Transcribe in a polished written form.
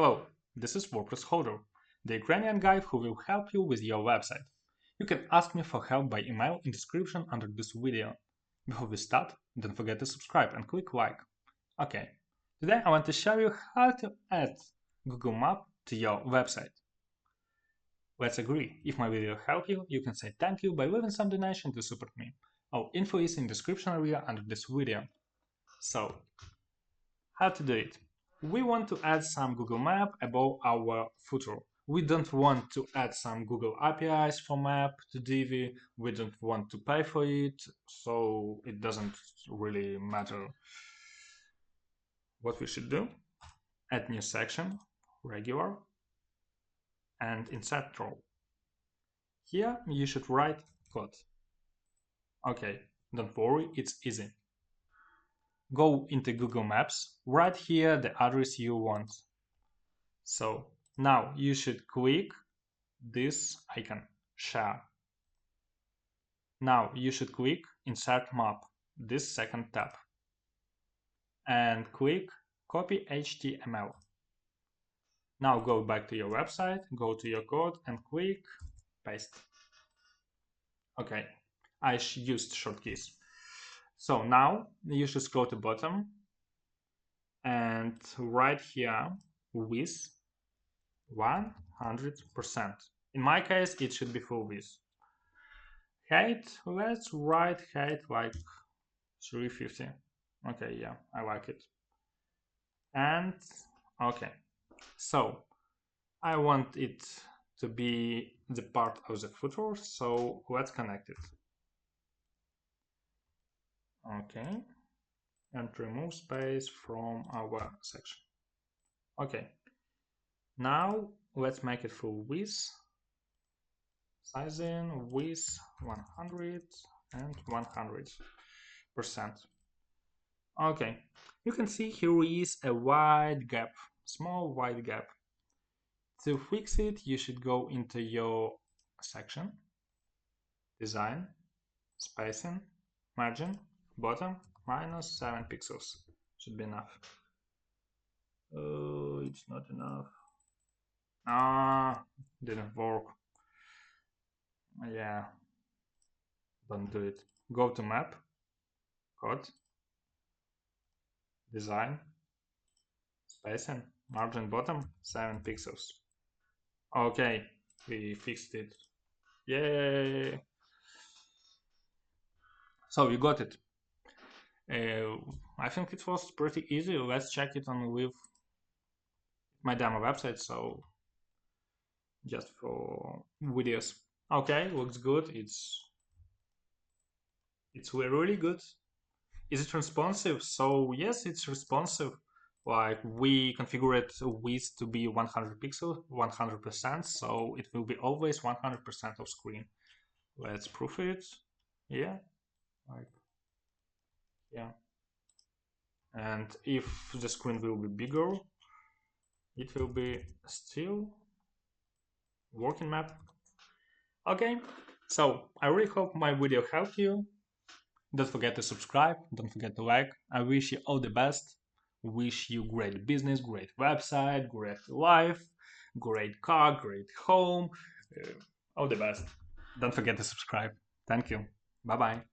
Hello, this is WordPress Holder, the Ukrainian guy who will help you with your website. You can ask me for help by email in description under this video. Before we start, don't forget to subscribe and click like. Okay, today I want to show you how to add Google Map to your website. Let's agree, if my video helped you, you can say thank you by leaving some donation to support me. All info is in the description area under this video. So, how to do it? We want to add some Google Map above our footer. We don't want to add some Google APIs for map to DIVI. We don't want to pay for it, so it doesn't really matter. What we should do? Add new section, regular, and insert row. Here you should write code. Okay, don't worry, it's easy. Go into Google Maps, write here the address you want. So now you should click this icon, share. Now you should click insert map, this second tab, and click copy HTML. Now go back to your website, go to your code and click paste. Okay, I used shortkeys. So now you should scroll to bottom and write here width 100%. In my case, it should be full width. Height, let's write height like 350. Okay, yeah, I like it. And okay, so I want it to be the part of the footer, so let's connect it. Okay, and remove space from our section. Okay, now let's make it full width, sizing width 100 and 100%. Okay, you can see here is a wide gap, small wide gap. To fix it, you should go into your section, design, spacing, margin, bottom, -7 pixels. Should be enough. Oh, it's not enough. Didn't work. Yeah, don't do it. Go to map, code, design, spacing, margin bottom, 7 pixels. Okay, we fixed it. Yay! So you got it. I think it was pretty easy. Let's check it on with my demo website, so just for videos. Okay, looks good. It's really good. Is it responsive? So yes, it's responsive. Like we configured width to be 100 pixels, 100%, so it will be always 100% of screen. Let's proof it. Yeah, like yeah. And if the screen will be bigger, it will be still working map. Okay, so I really hope my video helped you. Don't forget to subscribe, don't forget to like. I wish you all the best. Wish you great business, great website, great life, great car, great home. All the best. Don't forget to subscribe. Thank you. Bye-bye.